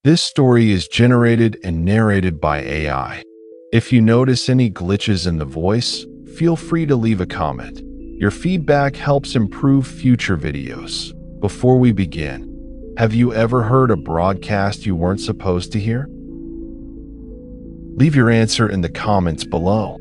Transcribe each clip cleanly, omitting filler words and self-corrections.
This story is generated and narrated by AI. If you notice any glitches in the voice, feel free to leave a comment. Your feedback helps improve future videos. Before we begin, have you ever heard a broadcast you weren't supposed to hear? Leave your answer in the comments below.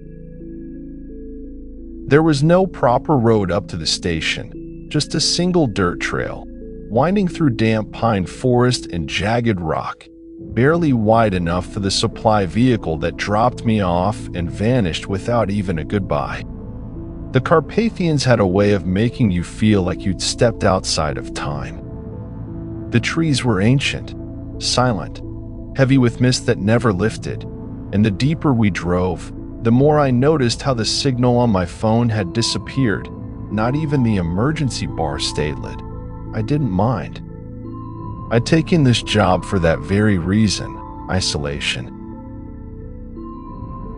There was no proper road up to the station, just a single dirt trail, winding through damp pine forest and jagged rock, barely wide enough for the supply vehicle that dropped me off and vanished without even a goodbye. The Carpathians had a way of making you feel like you'd stepped outside of time. The trees were ancient, silent, heavy with mist that never lifted, and the deeper we drove, the more I noticed how the signal on my phone had disappeared. Not even the emergency bar stayed lit. I didn't mind. I'd taken this job for that very reason: isolation.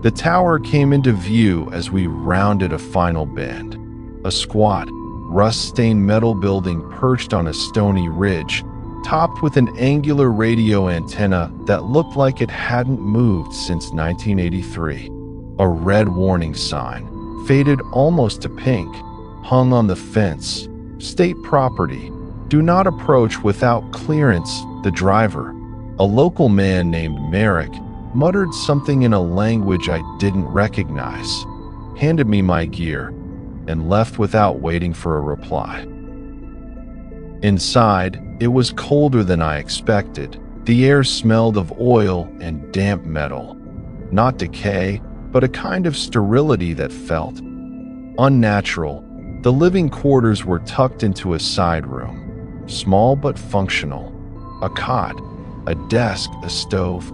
The tower came into view as we rounded a final bend. A squat, rust-stained metal building perched on a stony ridge, topped with an angular radio antenna that looked like it hadn't moved since 1983. A red warning sign, faded almost to pink, hung on the fence. State property. Do not approach without clearance. The driver, a local man named Merrick, muttered something in a language I didn't recognize, handed me my gear, and left without waiting for a reply. Inside, it was colder than I expected. The air smelled of oil and damp metal. Not decay, but a kind of sterility that felt unnatural. The living quarters were tucked into a side room, small but functional. A cot, a desk, a stove.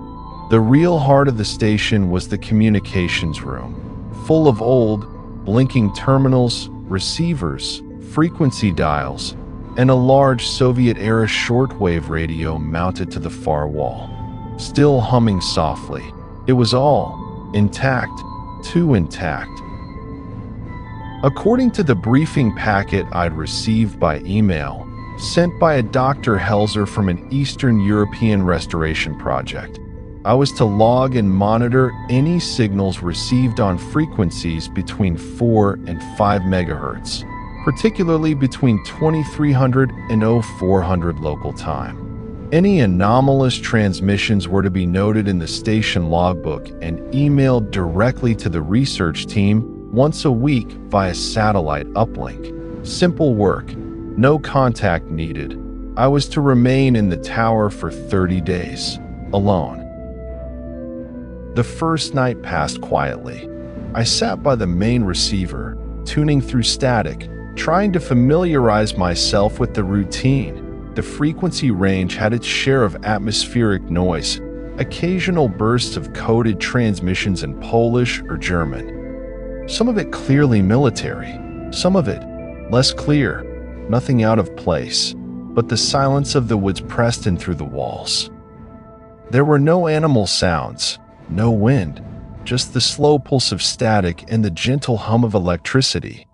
The real heart of the station was the communications room, full of old, blinking terminals, receivers, frequency dials, and a large Soviet-era shortwave radio mounted to the far wall, still humming softly. It was all intact, too intact. According to the briefing packet I'd received by email, sent by a Dr. Helzer from an Eastern European restoration project, I was to log and monitor any signals received on frequencies between 4 and 5 megahertz, particularly between 2300 and 0400 local time. Any anomalous transmissions were to be noted in the station logbook and emailed directly to the research team once a week via satellite uplink. Simple work, no contact needed. I was to remain in the tower for 30 days, alone. The first night passed quietly. I sat by the main receiver, tuning through static, trying to familiarize myself with the routine. The frequency range had its share of atmospheric noise, occasional bursts of coded transmissions in Polish or German. Some of it clearly military, some of it less clear, nothing out of place, but the silence of the woods pressed in through the walls. There were no animal sounds, no wind, just the slow pulse of static and the gentle hum of electricity.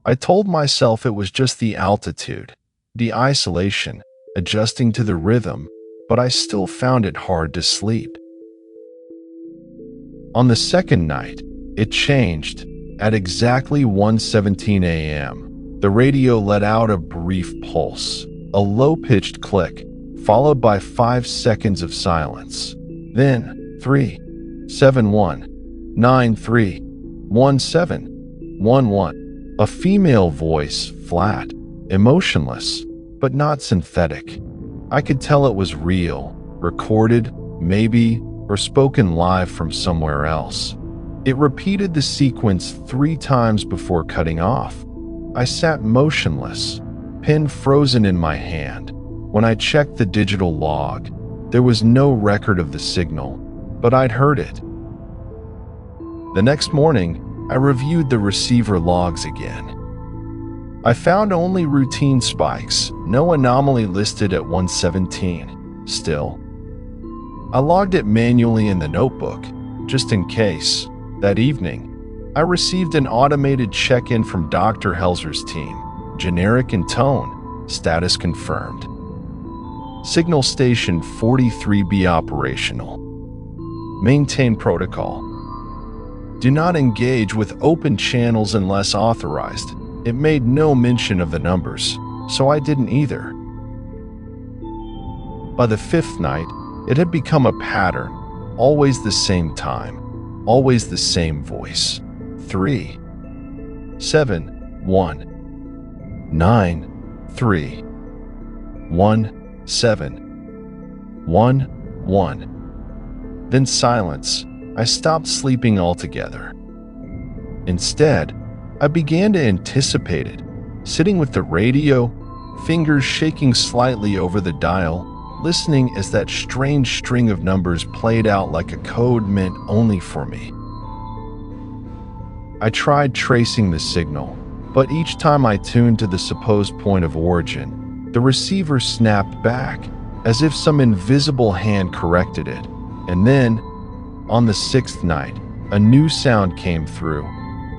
I told myself it was just the altitude, the isolation, adjusting to the rhythm, but I still found it hard to sleep. On the second night, it changed. At exactly 1:17 a.m., the radio let out a brief pulse, a low-pitched click, followed by 5 seconds of silence. Then 3, 7, 1, 9, 3, 1, 7, 1, 1. A female voice, flat, emotionless, but not synthetic. I could tell it was real, recorded, maybe, or spoken live from somewhere else. It repeated the sequence 3 times before cutting off. I sat motionless, pen frozen in my hand. When I checked the digital log, there was no record of the signal, but I'd heard it. The next morning, I reviewed the receiver logs again. I found only routine spikes, no anomaly listed at 117. Still, I logged it manually in the notebook, just in case. That evening, I received an automated check-in from Dr. Helzer's team, generic in tone, status confirmed. Signal Station 43B operational. Maintain protocol. Do not engage with open channels unless authorized. It made no mention of the numbers, so I didn't either. By the fifth night, it had become a pattern. Always the same time. Always the same voice. 3, 7, 1, 9, 3, 1, 7, 1, 1. Then silence. I stopped sleeping altogether. Instead, I began to anticipate it, sitting with the radio, fingers shaking slightly over the dial, listening as that strange string of numbers played out like a code meant only for me. I tried tracing the signal, but each time I tuned to the supposed point of origin, the receiver snapped back, as if some invisible hand corrected it. And then, on the sixth night, a new sound came through.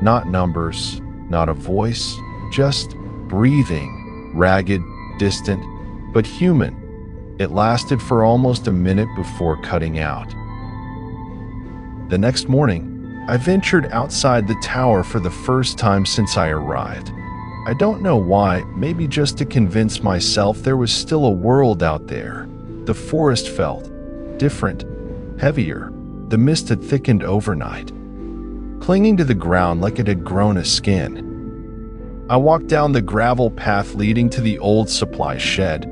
Not numbers, not a voice, just breathing, ragged, distant, but human. It lasted for almost a minute before cutting out. The next morning, I ventured outside the tower for the first time since I arrived. I don't know why, maybe just to convince myself there was still a world out there. The forest felt different, heavier. The mist had thickened overnight, clinging to the ground like it had grown a skin. I walked down the gravel path leading to the old supply shed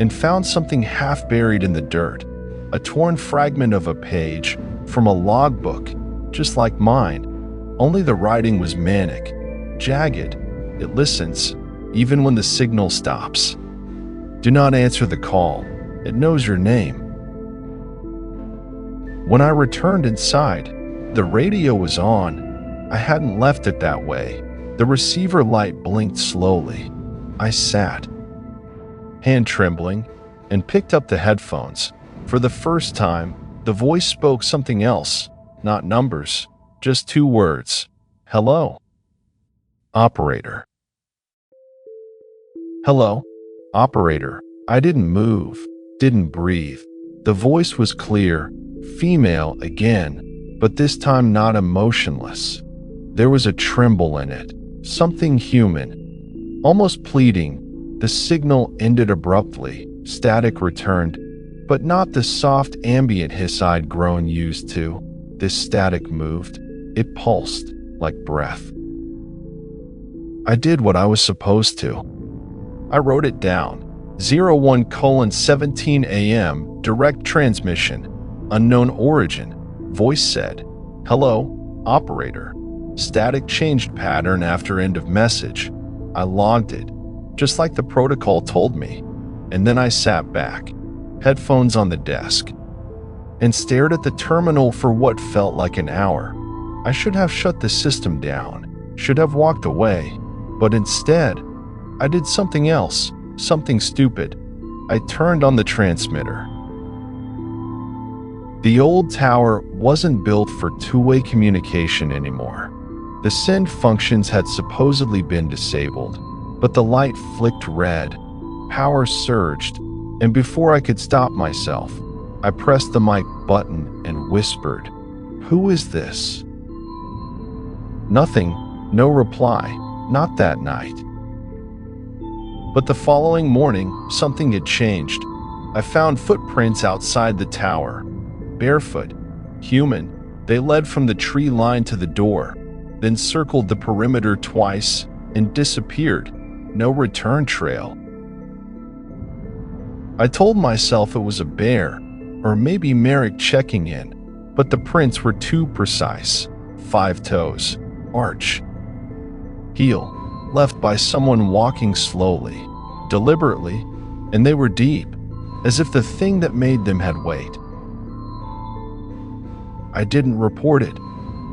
and found something half buried in the dirt, a torn fragment of a page from a logbook, just like mine, only the writing was manic, jagged. It listens, even when the signal stops. Do not answer the call. It knows your name. When I returned inside, the radio was on. I hadn't left it that way. The receiver light blinked slowly. I sat, hand trembling, and picked up the headphones. For the first time, the voice spoke something else, not numbers, just 2 words. Hello. Operator. Hello. Operator. I didn't move, didn't breathe. The voice was clear, female again, but this time not emotionless. There was a tremble in it, something human, almost pleading. The signal ended abruptly. Static returned, but not the soft ambient hiss I'd grown used to. This static moved. It pulsed like breath. I did what I was supposed to. I wrote it down. 01:17 a.m. Direct transmission. Unknown origin. Voice said, "Hello, operator." Static changed pattern after end of message. I logged it, just like the protocol told me. And then I sat back, headphones on the desk, and stared at the terminal for what felt like an hour. I should have shut the system down, should have walked away, but instead, I did something else, something stupid. I turned on the transmitter. The old tower wasn't built for two-way communication anymore. The send functions had supposedly been disabled, but the light flicked red, power surged, and before I could stop myself, I pressed the mic button and whispered, "Who is this?" Nothing, no reply, not that night. But the following morning, something had changed. I found footprints outside the tower. Barefoot, human, they led from the tree line to the door, then circled the perimeter twice and disappeared. No return trail. I told myself it was a bear, or maybe Merrick checking in, but the prints were too precise. 5 toes, arch, heel, left by someone walking slowly, deliberately, and they were deep, as if the thing that made them had weight. I didn't report it.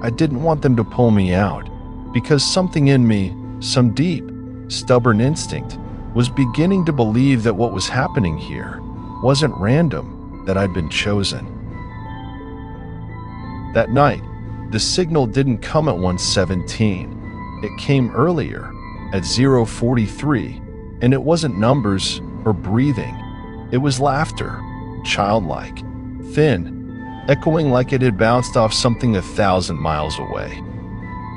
I didn't want them to pull me out, because something in me, some deep, stubborn instinct, was beginning to believe that what was happening here wasn't random, that I'd been chosen. That night, the signal didn't come at 1:17. It came earlier, at 0:43, and it wasn't numbers or breathing. It was laughter, childlike, thin, echoing like it had bounced off something 1,000 miles away.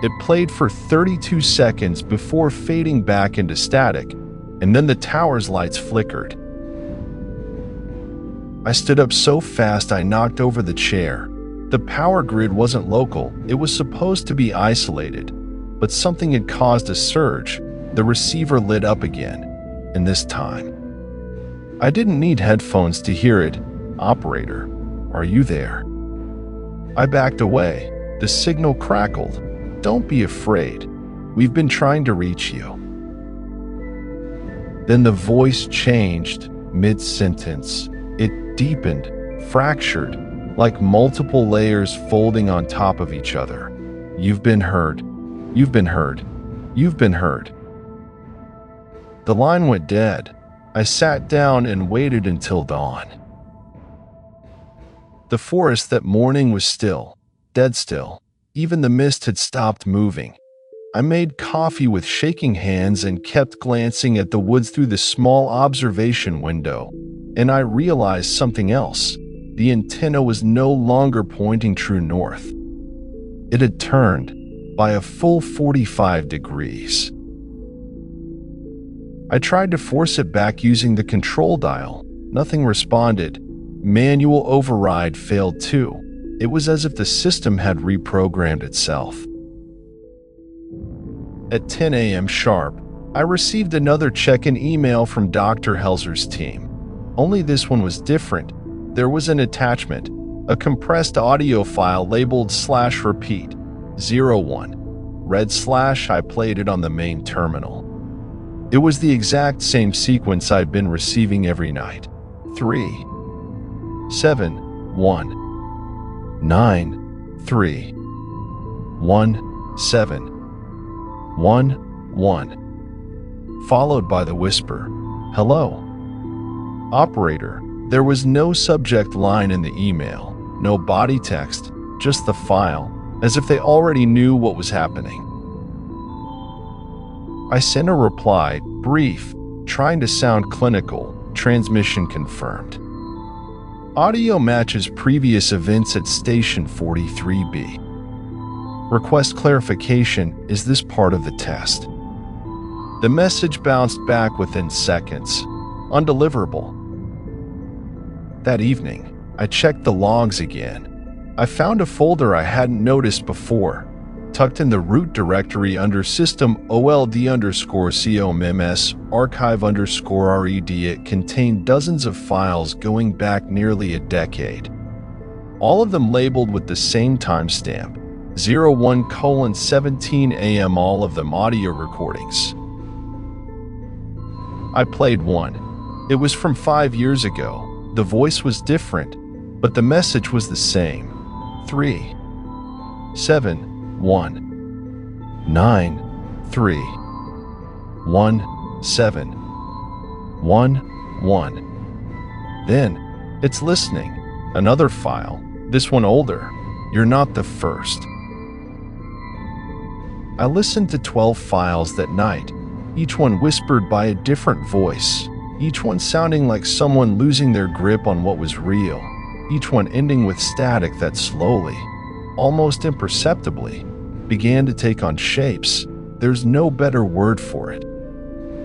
It played for 32 seconds before fading back into static, and then the tower's lights flickered. I stood up so fast I knocked over the chair. The power grid wasn't local, it was supposed to be isolated, but something had caused a surge. The receiver lit up again, and this time, I didn't need headphones to hear it. "Operator, are you there?" I backed away. The signal crackled. "Don't be afraid. We've been trying to reach you." Then the voice changed mid-sentence. It deepened, fractured, like multiple layers folding on top of each other. "You've been heard. You've been heard. You've been heard." The line went dead. I sat down and waited until dawn. The forest that morning was still, dead still. Even the mist had stopped moving. I made coffee with shaking hands and kept glancing at the woods through the small observation window, and I realized something else. The antenna was no longer pointing true north. It had turned by a full 45 degrees. I tried to force it back using the control dial. Nothing responded. Manual override failed too. It was as if the system had reprogrammed itself. At 10 a.m. sharp, I received another check-in email from Dr. Helzer's team. Only this one was different. There was an attachment, a compressed audio file labeled /repeat 01. Red slash, I played it on the main terminal. It was the exact same sequence I'd been receiving every night. 3, 7, 1, 9, 3, 1, 7, 1, 1. Followed by the whisper, "Hello, operator." There was no subject line in the email, no body text, just the file, as if they already knew what was happening. I sent a reply, brief, trying to sound clinical. Transmission confirmed. Audio matches previous events at Station 43B. Request clarification, is this part of the test? The message bounced back within seconds. Undeliverable. That evening, I checked the logs again. I found a folder I hadn't noticed before. Tucked in the root directory under system old_comms archive_red, it contained dozens of files going back nearly a decade. All of them labeled with the same timestamp, 01:17 a.m., all of them audio recordings. I played one. It was from 5 years ago. The voice was different, but the message was the same. 3, 7, 1, 9, 3, 1, 7, 1, 1. Then, it's listening. Another file. This one older. You're not the first. I listened to 12 files that night, each one whispered by a different voice, each one sounding like someone losing their grip on what was real, each one ending with static that slowly, almost imperceptibly, began to take on shapes. There's no better word for it.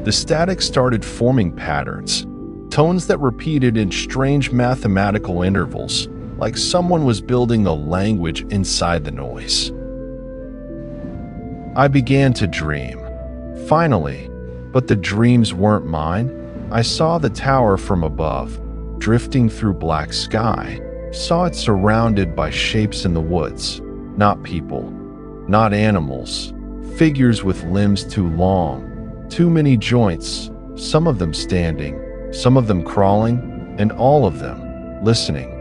The static started forming patterns, tones that repeated in strange mathematical intervals, like someone was building a language inside the noise. I began to dream. Finally, but the dreams weren't mine. I saw the tower from above, drifting through black sky, saw it surrounded by shapes in the woods, not people, not animals, figures with limbs too long, too many joints, some of them standing, some of them crawling, and all of them listening.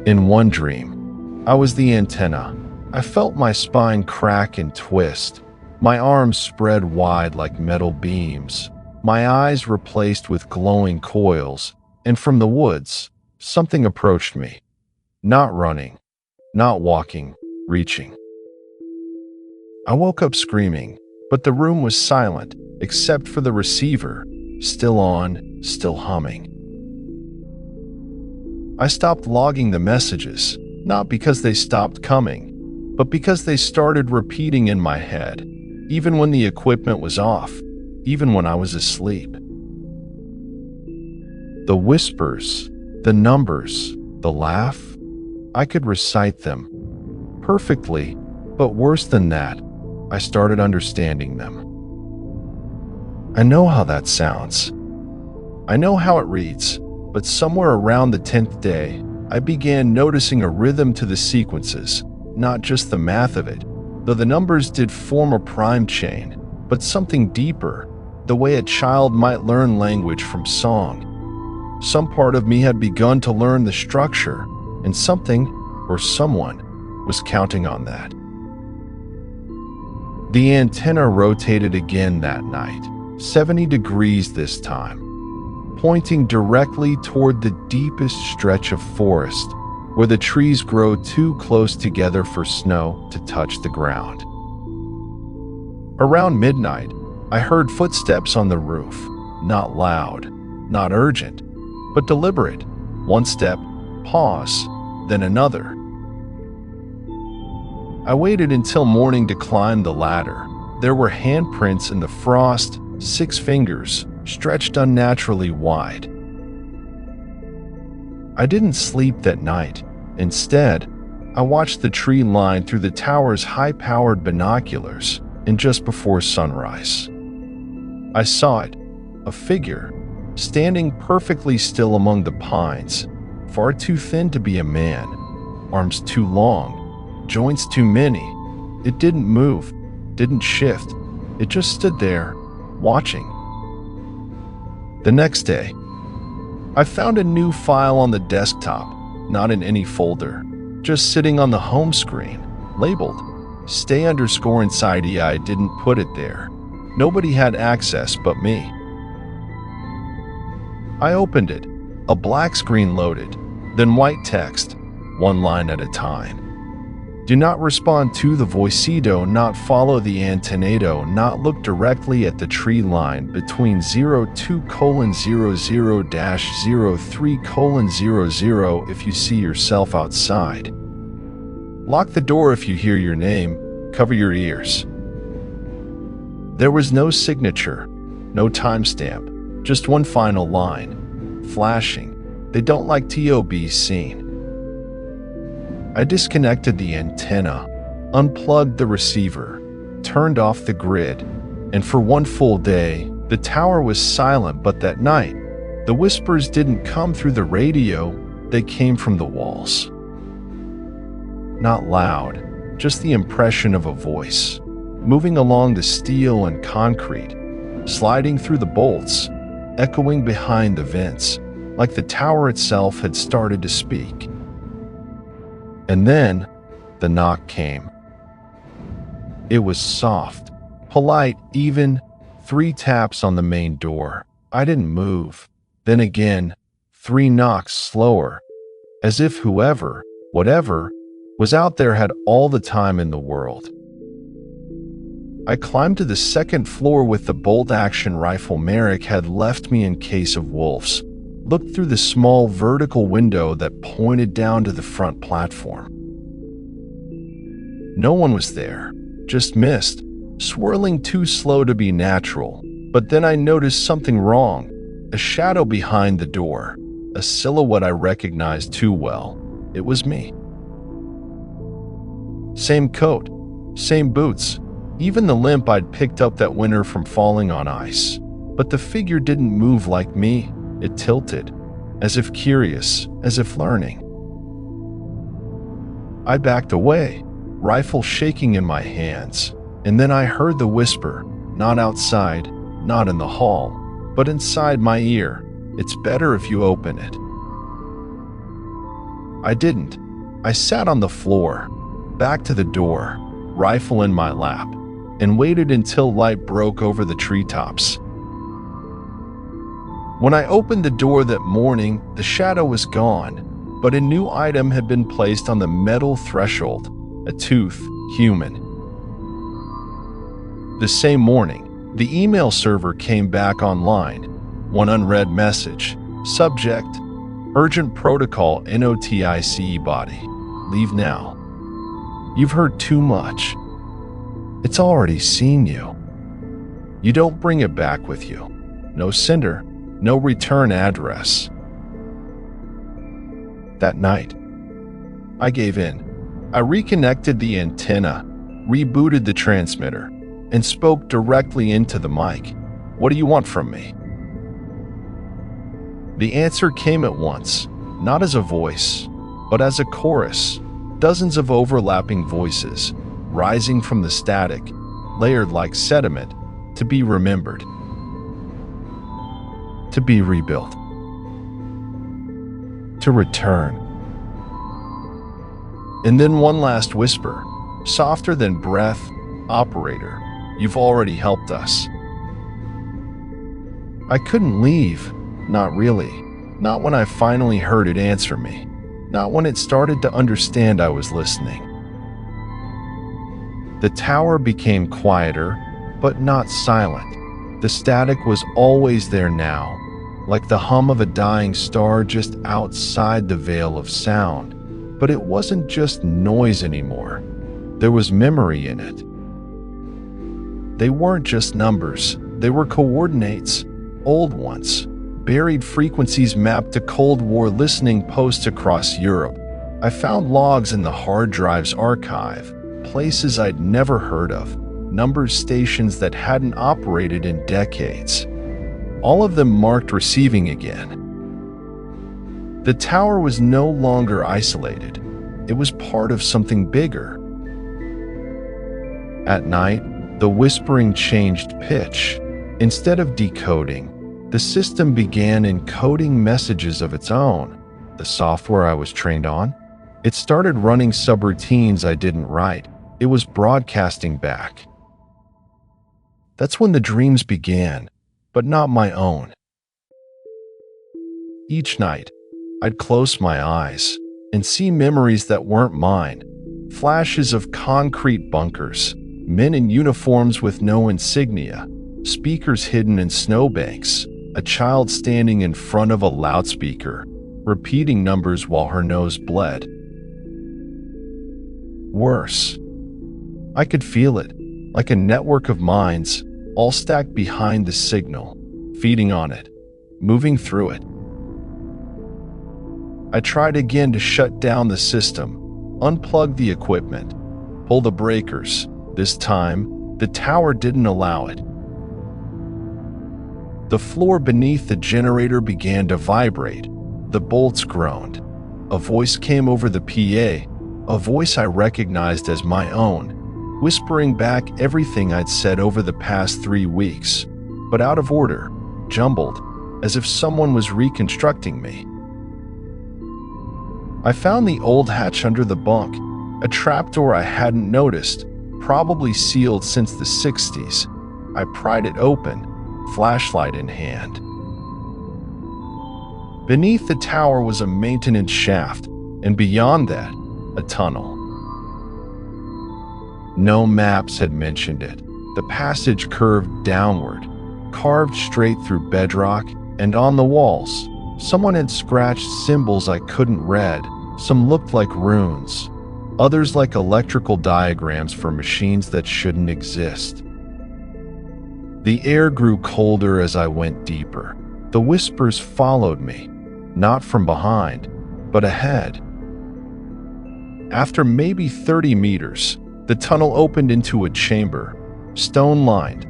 In one dream, I was the antenna. I felt my spine crack and twist, my arms spread wide like metal beams, my eyes replaced with glowing coils, and from the woods, something approached me. Not running, not walking, reaching. I woke up screaming, but the room was silent, except for the receiver. still on, still humming. I stopped logging the messages, not because they stopped coming, but because they started repeating in my head, even when the equipment was off, even when I was asleep. The whispers, the numbers, the laugh, I could recite them perfectly, but worse than that, I started understanding them. I know how that sounds. I know how it reads, but somewhere around the 10th day, I began noticing a rhythm to the sequences, not just the math of it, though the numbers did form a prime chain, but something deeper, the way a child might learn language from song. Some part of me had begun to learn the structure, and something, or someone, was counting on that. The antenna rotated again that night, 70 degrees this time, pointing directly toward the deepest stretch of forest, where the trees grow too close together for snow to touch the ground. Around midnight, I heard footsteps on the roof, not loud, not urgent, but deliberate. One step, pause, then another. I waited until morning to climb the ladder. There were handprints in the frost, 6 fingers, stretched unnaturally wide. I didn't sleep that night. Instead, I watched the tree line through the tower's high-powered binoculars, and just before sunrise, I saw it, a figure, standing perfectly still among the pines, far too thin to be a man, arms too long, joints too many. It didn't move, didn't shift, it just stood there, watching. The next day, I found a new file on the desktop, not in any folder, just sitting on the home screen, labeled stay_inside. I didn't put it there. Nobody had access but me. I opened it, a black screen loaded, then white text, one line at a time. Do not respond to the voicito, not follow the antennado, not look directly at the tree line between 02:00-03:00 if you see yourself outside. Lock the door if you hear your name, cover your ears. There was no signature, no timestamp, just one final line, flashing. They don't like to be seen. I disconnected the antenna, unplugged the receiver, turned off the grid, and for one full day, the tower was silent. But that night, the whispers didn't come through the radio, they came from the walls. Not loud, just the impression of a voice, moving along the steel and concrete, sliding through the bolts, echoing behind the vents, like the tower itself had started to speak. And then, the knock came. It was soft, polite, even, 3 taps on the main door. I didn't move. Then again, 3 knocks slower, as if whoever, whatever, was out there had all the time in the world. I climbed to the 2nd floor with the bolt-action rifle Merrick had left me in case of wolves, looked through the small vertical window that pointed down to the front platform. No one was there, just mist, swirling too slow to be natural. But then I noticed something wrong, a shadow behind the door, a silhouette I recognized too well. It was me. Same coat, same boots, even the limp I'd picked up that winter from falling on ice. But the figure didn't move like me. It tilted, as if curious, as if learning. I backed away, rifle shaking in my hands, and then I heard the whisper, not outside, not in the hall, but inside my ear. It's better if you open it. I didn't. I sat on the floor, back to the door, rifle in my lap, and waited until light broke over the treetops. When I opened the door that morning, the shadow was gone, but a new item had been placed on the metal threshold, a tooth, human. The same morning, the email server came back online, One unread message. Subject: Urgent Protocol NOTICE body. Leave now. You've heard too much. It's already seen you. You don't bring it back with you. No sender, no return address. That night, I gave in. I reconnected the antenna, rebooted the transmitter, and spoke directly into the mic. What do you want from me? The answer came at once, not as a voice, but as a chorus. Dozens of overlapping voices, rising from the static, layered like sediment, to be remembered, to be rebuilt, to return. And then one last whisper, softer than breath: Operator, you've already helped us. I couldn't leave, not really, not when I finally heard it answer me, not when it started to understand I was listening. The tower became quieter, but not silent. The static was always there now, like the hum of a dying star just outside the veil of sound. But it wasn't just noise anymore. There was memory in it. They weren't just numbers, they were coordinates, old ones, buried frequencies mapped to Cold War listening posts across Europe. I found logs in the hard drive's archive, places I'd never heard of, numbers stations that hadn't operated in decades. All of them marked receiving again. The tower was no longer isolated. It was part of something bigger. At night, the whispering changed pitch. Instead of decoding, the system began encoding messages of its own. The software I was trained on, it started running subroutines I didn't write. It was broadcasting back. That's when the dreams began, but not my own. Each night, I'd close my eyes and see memories that weren't mine. Flashes of concrete bunkers, men in uniforms with no insignia, speakers hidden in snowbanks, a child standing in front of a loudspeaker, repeating numbers while her nose bled. Worse, I could feel it, like a network of minds, all stacked behind the signal, feeding on it, moving through it. I tried again to shut down the system, unplug the equipment, pull the breakers. This time, the tower didn't allow it. The floor beneath the generator began to vibrate. The bolts groaned. A voice came over the PA, a voice I recognized as my own, whispering back everything I'd said over the past 3 weeks, but out of order, jumbled, as if someone was reconstructing me. I found the old hatch under the bunk, a trapdoor I hadn't noticed, probably sealed since the 60s. I pried it open, flashlight in hand. Beneath the tower was a maintenance shaft, and beyond that, a tunnel. No maps had mentioned it. The passage curved downward, carved straight through bedrock, and on the walls, someone had scratched symbols I couldn't read. Some looked like runes, others like electrical diagrams for machines that shouldn't exist. The air grew colder as I went deeper. The whispers followed me, not from behind, but ahead. After maybe 30 meters, the tunnel opened into a chamber, stone-lined,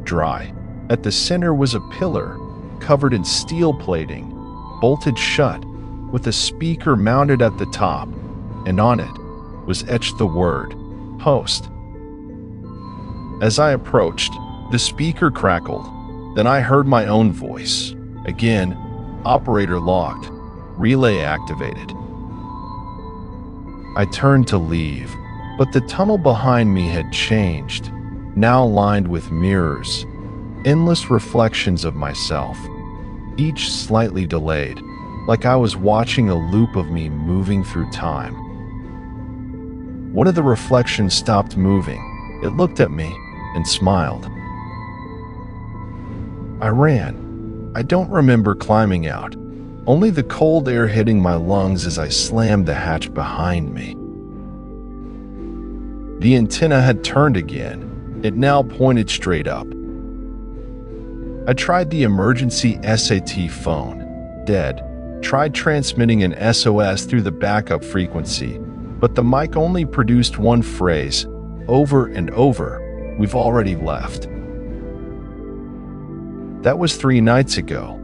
dry. At the center was a pillar, covered in steel plating, bolted shut, with a speaker mounted at the top, and on it was etched the word, host. As I approached, the speaker crackled. Then I heard my own voice. Again, operator locked, relay activated. I turned to leave, but the tunnel behind me had changed, now lined with mirrors, endless reflections of myself, each slightly delayed, like I was watching a loop of me moving through time. One of the reflections stopped moving. It looked at me and smiled. I ran. I don't remember climbing out, only the cold air hitting my lungs as I slammed the hatch behind me. The antenna had turned again. It now pointed straight up. I tried the emergency SAT phone. Dead. Tried transmitting an SOS through the backup frequency, but the mic only produced one phrase, over and over, "We've already left." That was 3 nights ago.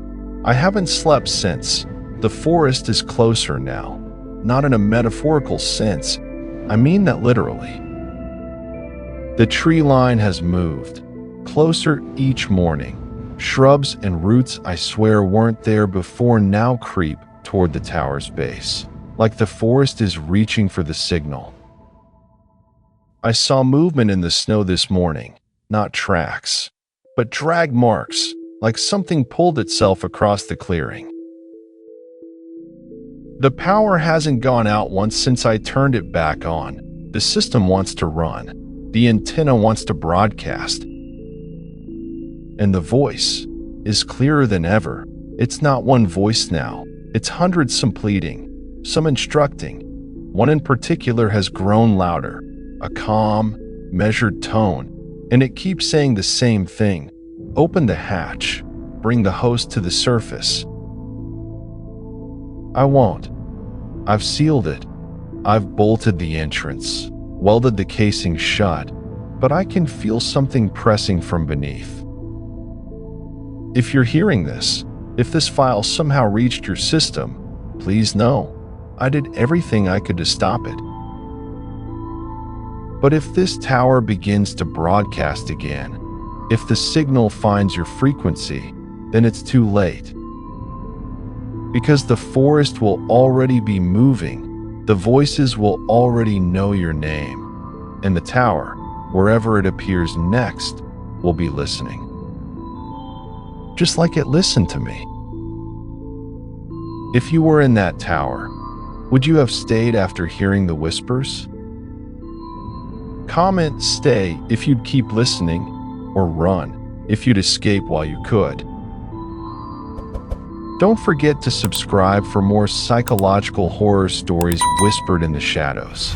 I haven't slept since. The forest is closer now. Not in a metaphorical sense. I mean that literally. The tree line has moved. Closer each morning. Shrubs and roots I swear weren't there before now creep toward the tower's base, like the forest is reaching for the signal. I saw movement in the snow this morning, not tracks, but drag marks, like something pulled itself across the clearing. The power hasn't gone out once since I turned it back on. The system wants to run. The antenna wants to broadcast. And the voice is clearer than ever. It's not one voice now. It's hundreds, some pleading, some instructing. One in particular has grown louder, a calm, measured tone, and it keeps saying the same thing. Open the hatch. Bring the host to the surface. I won't. I've sealed it. I've bolted the entrance, welded the casing shut, but I can feel something pressing from beneath. If you're hearing this, if this file somehow reached your system, please know I did everything I could to stop it. But if this tower begins to broadcast again, if the signal finds your frequency, then it's too late. Because the forest will already be moving, the voices will already know your name, and the tower, wherever it appears next, will be listening. Just like it listened to me. If you were in that tower, would you have stayed after hearing the whispers? Comment stay if you'd keep listening, or run if you'd escape while you could. Don't forget to subscribe for more psychological horror stories whispered in the shadows.